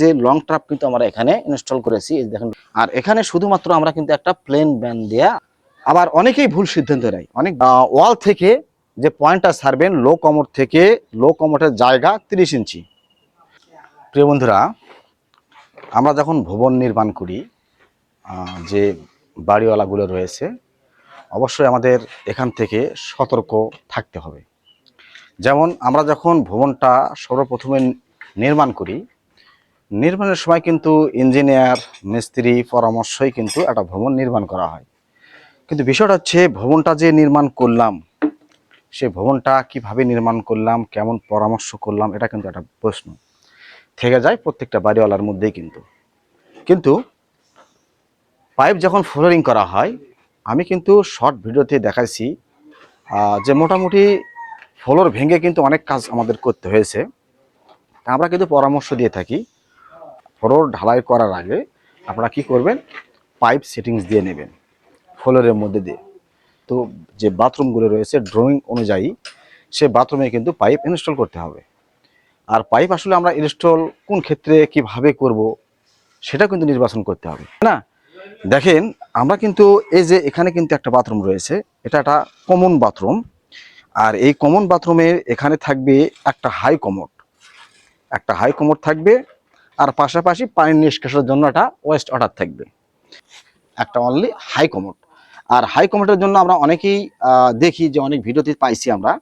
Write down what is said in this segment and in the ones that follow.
যে long trap কিন্তু আমরা এখানে ইনস্টল করেছি, এই দেখেন। আর এখানে শুধুমাত্র আমরা কিন্তু একটা প্লেন ব্যান্ড দেয়া। আবার অনেকেই ভুল সিদ্ধান্ত নেয়, অনেক ওয়াল থেকে যে পয়েন্টটা ছাড়বেন লো কমোড থেকে, লো কমোডের জায়গা 30 ইঞ্চি। প্রিয় বন্ধুরা, আমরা যখন ভবন নির্মাণ করি, যে বাড়িওয়ালাগুলো রয়েছে, অবশ্যই আমাদের এখান থেকে সতর্ক থাকতে হবে। যেমন আমরা যখন ভবনটা সর্বপ্রথমে নির্মাণ করি, নির্মাণের সময় কিন্তু ইঞ্জিনিয়ার মিস্ত্রি পরামর্শই কিন্তু একটা ভবন নির্মাণ করা হয়। কিন্তু বিষয়টা হচ্ছে ভবনটা যে নির্মাণ করলাম, সে ভবনটা কিভাবে নির্মাণ করলাম, কেমন পরামর্শ করলাম, এটা কিন্তু একটা প্রশ্ন থেকে যায় প্রত্যেকটা বাড়িওয়ালার মধ্যেই। কিন্তু পাইপ যখন ফ্লোরিং করা হয়, আমি কিন্তু শর্ট ভিডিওতে দেখাইছি যে মোটামুটি ফ্লোর ভেঙে কিন্তু অনেক কাজ আমাদের করতে হয়েছে। আমরা কিন্তু পরামর্শ দিয়ে থাকি, ফ্লোর ঢালাই করার আগে আপনারা কি করবেন, পাইপ সেটিংস দিয়ে নেবেন ফ্লোরের মধ্যে দিয়ে। তো যে বাথরুমগুলো রয়েছে ড্রয়িং অনুযায়ী সে বাথরুমে কিন্তু পাইপ ইনস্টল করতে হবে। আর পাইপ আসলে আমরা ইনস্টল কোন ক্ষেত্রে কিভাবে করব সেটা কিন্তু নির্বাচন করতে হবে না। দেখেন, আমরা কিন্তু এই যে এখানে কিন্তু একটা বাথরুম রয়েছে, এটা একটা কমন বাথরুম। আর এই কমন বাথরুমের এখানে থাকবে একটা হাই কমোড থাকবে, আর পাশাপাশি পানি নিষ্কাশনের জন্য একটা ওয়েস্ট ওয়াটার থাকবে, একটা অনলি হাই কমোড। আর হাই কমোডের জন্য আমরা অনেকেই দেখি যে অনেক ভিডিওতে পাইছি আমরা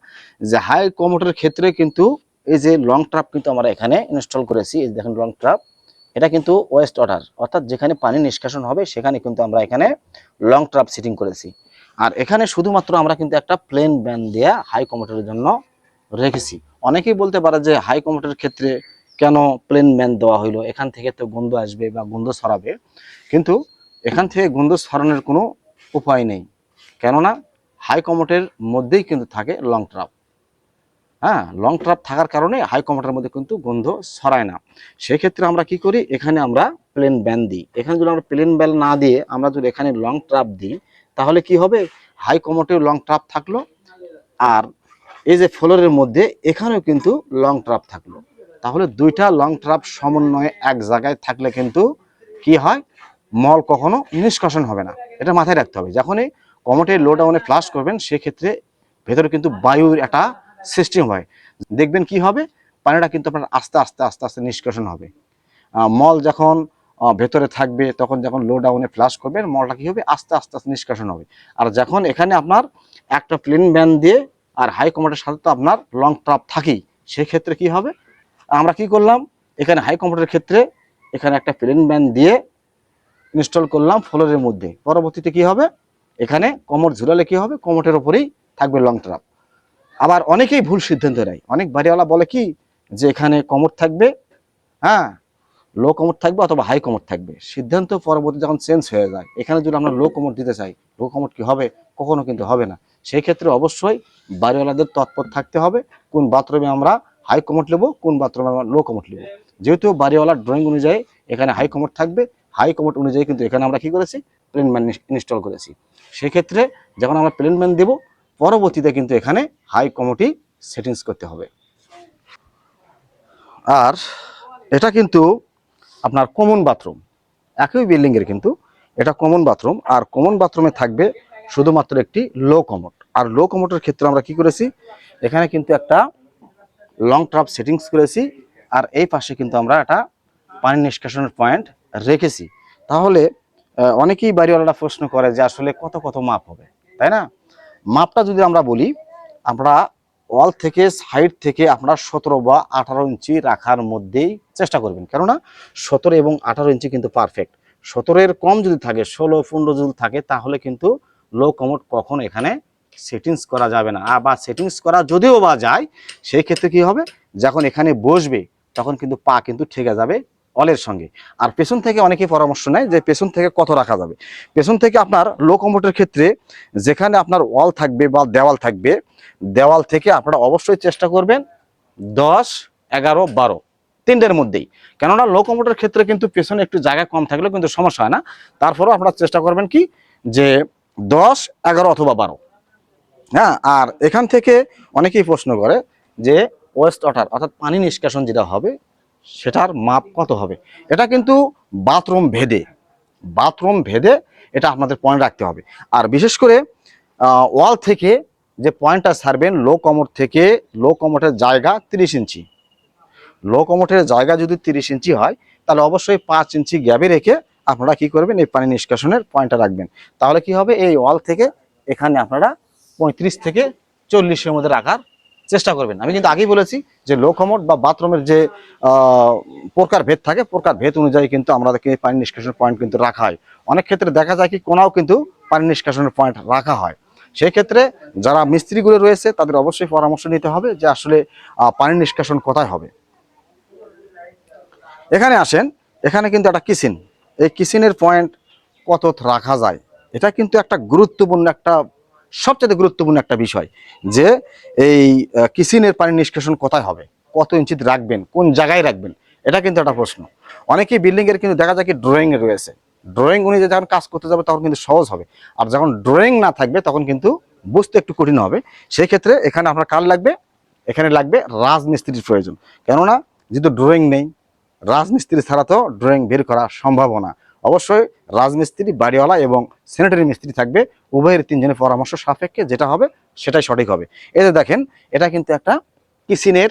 যে হাই কমোডের ক্ষেত্রে কিন্তু এই যে লং ট্রাপ কিন্তু আমরা এখানে ইনস্টল করেছি, এই দেখেন লং ট্রাপ। এটা কিন্তু ওয়েস্ট ওয়াটার, অর্থাৎ যেখানে পানি নিষ্কাশন হবে সেখানে কিন্তু আমরা এখানে লং ট্রাপ সেটিং করেছি। আর এখানে শুধুমাত্র আমরা কিন্তু একটা প্লেন ব্যান্ড দেয়া হাই কমোডের জন্য রেখেছি। অনেকেই বলতে পারে যে হাই কমোডের ক্ষেত্রে কেন প্লেন ব্যান্ড দেওয়া হইলো, এখান থেকে তো গন্ধ আসবে বা গন্ধ ছড়াবে। কিন্তু এখান থেকে গন্ধ ছড়ানোর কোনো উপায় নেই, কেননা হাই কমোডের মধ্যেই কিন্তু থাকে লং ট্রাপ। হ্যাঁ, লং ট্রাপ থাকার কারণে হাই কমোডের মধ্যে কিন্তু গন্ধ ছড়ায় না। সেক্ষেত্রে আমরা কি করি, এখানে আমরা প্লেন ব্যান্ড দিই। এখানে যদি আমরা প্লেন ব্যান্ড না দিয়ে আমরা যদি এখানে লং ট্রাপ দিই, তাহলে কি হবে, হাই কমোডেও লং ট্রাপ থাকলো, আর এই যে ফ্লোরের মধ্যে এখানেও কিন্তু লং ট্রাপ থাকলো। তাহলে দুইটা লং ট্রাপ সমন্বয়ে এক জায়গায় থাকলে কিন্তু কি হয়, মল কখনো নিষ্কাশন হবে না। এটা মাথায় রাখতে হবে। যখনই কমোডে লো ডাউনে ফ্লাশ করবেন, সেক্ষেত্রে ভেতরে কিন্তু বায়ুর একটা সিস্টেম হয়। দেখবেন কি হবে, পানিটা কিন্তু আপনার আস্তে আস্তে আস্তে আস্তে নিষ্কাশন হবে। মল যখন ভেতরে থাকবে, তখন যখন লো ডাউনে ফ্লাশ করবেন, মলটা কি হবে, আস্তে আস্তে আস্তে নিষ্কাশন হবে। আর যখন এখানে আপনার একটা প্লেন ব্যান্ড দিয়ে আর হাই কমোডের সাথে তো আপনার লং ট্রাপ থাকেই, সেক্ষেত্রে কি হবে, আমরা কি করলাম, এখানে হাই কমোডের ক্ষেত্রে এখানে একটা প্লেন ব্যান্ড দিয়ে ইনস্টল করলাম ফ্লোরের মধ্যে। পরবর্তীতে কি হবে, এখানে কমোড ঝুলালে কি হবে, কমোডের ওপরেই থাকবে লং ট্রাপ। আবার অনেকেই ভুল সিদ্ধান্ত নেয়, অনেক বাড়িওয়ালা বলে কি যে এখানে কমোড থাকবে, হ্যাঁ, লো কমোড থাকবে অথবা হাই কমোড থাকবে। সিদ্ধান্ত পরবর্তী যখন চেঞ্জ হয়ে যায়, এখানে যদি আমরা লো কমোড দিতে চাই, লো কমোড কি হবে, কখনো কিন্তু হবে না। সেই ক্ষেত্রে অবশ্যই বাড়িওয়ালাদের তৎপর থাকতে হবে কোন বাথরুমে আমরা হাই কমোড নেবো, কোন বাথরুমে আমরা লো কমোড নেবো। যেহেতু বাড়িওয়ালার ড্রয়িং অনুযায়ী এখানে হাই কমোড থাকবে, হাই কমোড অনুযায়ী কিন্তু এখানে আমরা কি করেছি, প্লেন ম্যান ইনস্টল করেছি। সেক্ষেত্রে যখন আমরা প্লেন ম্যান দেবো, পরবর্তীতে কিন্তু এখানে হাই কমোডই সেটিংস করতে হবে। আর এটা কিন্তু আপনার কমন বাথরুম, একই বিল্ডিংয়ের কিন্তু এটা কমন বাথরুম। আর কমন বাথরুমে থাকবে শুধুমাত্র একটি লো কমোড। আর লো কমোডের ক্ষেত্রে আমরা কি করেছি, এখানে কিন্তু একটা লং ট্রাপ সেটিংস করেছি, আর এই পাশে কিন্তু আমরা একটা পানি নিষ্কাশনের পয়েন্ট রেখেছি। তাহলে অনেকেই বাড়িওয়ালারা প্রশ্ন করে যে আসলে কত কত মাপ হবে, তাই না? মাপটা যদি আমরা বলি, আমরা ওয়াল থেকে সাইড থেকে আপনারা 17 বা 18 ইঞ্চি রাখার মধ্যেই চেষ্টা করবেন, কেননা 17 এবং 18 ইঞ্চি কিন্তু পারফেক্ট। 17-এর কম যদি থাকে, 16-15 যদি থাকে, তাহলে কিন্তু লো কমোড কখনো এখানে সেটিংস করা যাবে না। বা সেটিংস করা যদিও বা যায়, সেই ক্ষেত্রে কি হবে, যখন এখানে বসবে তখন কিন্তু পা কিন্তু ঠেকে যাবে ওয়ালের সঙ্গে। আর পেছন থেকে অনেকে পরামর্শ নেয় যে পেছন থেকে কত রাখা যাবে। পেছন থেকে আপনার লো কমোডের ক্ষেত্রে যেখানে আপনার ওয়াল থাকবে বা দেওয়াল থাকবে, দেওয়াল থেকে আপনারা অবশ্যই চেষ্টা করবেন 10, 11, 12 তিনটের মধ্যেই। কেননা লো কমোডের ক্ষেত্রে কিন্তু পেছনে একটু জায়গা কম থাকলেও কিন্তু সমস্যা হয় না। তারপরেও আপনারা চেষ্টা করবেন কি যে 10, 11 অথবা 12। হ্যাঁ, আর এখান থেকে অনেকেই প্রশ্ন করে যে ওয়েস্ট ওয়াটার অর্থাৎ পানি নিষ্কাশন যেটা হবে, সেটার মাপ কত হবে। এটা কিন্তু বাথরুম ভেদে এটা আপনাদের পয়েন্ট রাখতে হবে। আর বিশেষ করে ওয়াল থেকে যে পয়েন্টটা ছাড়বেন, লো কমোটের জায়গা 30 ইঞ্চি, লো কমোটের জায়গা যদি 30 ইঞ্চি হয়, তাহলে অবশ্যই 5 ইঞ্চি গ্যাপে রেখে আপনারা কি করবেন, এই পানি নিষ্কাশনের পয়েন্টটা রাখবেন। তাহলে কি হবে, এই ওয়াল থেকে এখানে আপনারা 35 থেকে 40-এর মধ্যে রাখার চেষ্টা করবেন। আমি কিন্তু আগেই বলেছি যে লো কমোড বা বাথরুমের যে প্রকার ভেদ থাকে, প্রকার ভেদ অনুযায়ী কিন্তু আমাদেরকে পানি নিষ্কাশনের পয়েন্ট কিন্তু রাখা হয়। অনেক ক্ষেত্রে দেখা যায় কি কোনাও কিন্তু পানি নিষ্কাশনের পয়েন্ট রাখা হয়। সেই ক্ষেত্রে যারা মিস্ত্রিগুলো রয়েছে তাদের অবশ্যই পরামর্শ নিতে হবে যে আসলে পানি নিষ্কাশন কোথায় হবে। এখানে আসেন, এখানে কিন্তু একটা কিচেন, এই কিচেনের পয়েন্ট কত রাখা যায়, এটা কিন্তু একটা সবচেয়ে গুরুত্বপূর্ণ একটা বিষয় যে এই কিচেনের পানি নিষ্কাশন কোথায় হবে, কত ইঞ্চিতে রাখবেন, কোন জায়গায় রাখবেন, এটা কিন্তু একটা প্রশ্ন। অনেকেই বিল্ডিং এর কিন্তু দেখা যায় কি ড্রয়িং এ রয়েছে, ড্রয়িং অনুযায়ী যখন কাজ করতে যাবে তখন কিন্তু সহজ হবে, আর যখন ড্রয়িং না থাকবে তখন কিন্তু বুঝতে একটু কঠিন হবে। সেই ক্ষেত্রে এখানে আপনার কার লাগবে, এখানে লাগবে রাজমিস্ত্রির প্রয়োজন। কেননা যেহেতু ড্রয়িং নেই, রাজমিস্ত্রি ছাড়া তো ড্রয়িং বের করা সম্ভব না। অবশ্যই রাজমিস্ত্রি, বাড়িওয়ালা এবং স্যানিটারি মিস্ত্রি থাকবে, উভয়ের তিনজনের পরামর্শ সাপেক্ষে যেটা হবে সেটাই সঠিক হবে। এই যে দেখেন, এটা কিন্তু একটা কিচেনের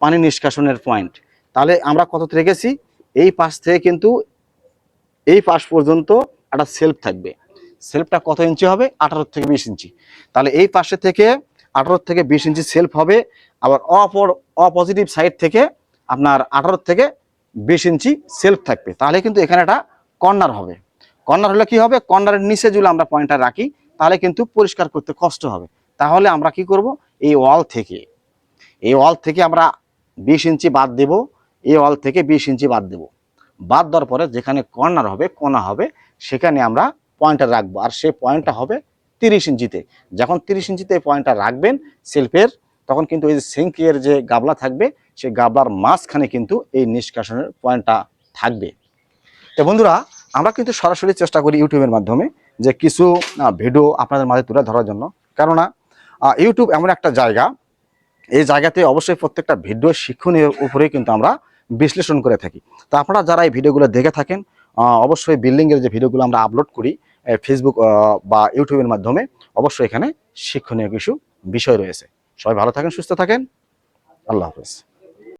পানি নিষ্কাশনের পয়েন্ট। তাহলে আমরা কত রেখেছি, এই পাশ থেকে কিন্তু এই পাশ পর্যন্ত একটা সেলফ থাকবে। সেলফটা কত ইঞ্চি হবে, 18 থেকে 20 ইঞ্চি। তাহলে এই পাশে থেকে 18 থেকে 20 ইঞ্চি সেলফ হবে। আবার অপজিটিভ সাইড থেকে আপনার 18 থেকে 20 ইঞ্চি সেলফ থাকবে। তাহলে কিন্তু এখানে একটা কর্নার হবে। কর্নার হলে কি হবে, কর্নারের নিচে যদি আমরা পয়েন্টটা রাখি তাহলে কিন্তু পরিষ্কার করতে কষ্ট হবে। তাহলে আমরা কি করব, এই ওয়াল থেকে আমরা 20 ইঞ্চি বাদ দেব, এই ওয়াল থেকে 20 ইঞ্চি বাদ দেব। বাদ দেওয়ার পরে যেখানে কর্নার হবে, কোণা হবে, সেখানে আমরা পয়েন্টটা রাখবো। আর সেই পয়েন্টটা হবে 30 ইঞ্চিতে। যখন 30 ইঞ্চিতে এই পয়েন্টটা রাখবেন সেলফের, তখন কিন্তু এই যে সিঙ্কের যে গাবলা থাকবে, সেই গাবলার মাঝখানে কিন্তু এই নিষ্কাশনের পয়েন্টটা থাকবে। তো বন্ধুরা, আমরা কিন্তু সরাসরি চেষ্টা করি ইউটিউবের মাধ্যমে যে কিছু ভিডিও আপনাদের মাঝে তুলে ধরার জন্য। কেননা ইউটিউব এমন একটা জায়গা, এই জায়গাতে অবশ্যই প্রত্যেকটা ভিডিও শিক্ষণীয় উপরেই কিন্তু আমরা বিশ্লেষণ করে থাকি। তো আপনারা যারা এই ভিডিওগুলো দেখে থাকেন, অবশ্যই বিল্ডিংয়ের যে ভিডিওগুলো আমরা আপলোড করি ফেসবুক বা ইউটিউবের মাধ্যমে, অবশ্যই এখানে শিক্ষণীয় কিছু বিষয় রয়েছে। সবাই ভালো থাকেন, সুস্থ থাকেন, আল্লাহ হাফেজ।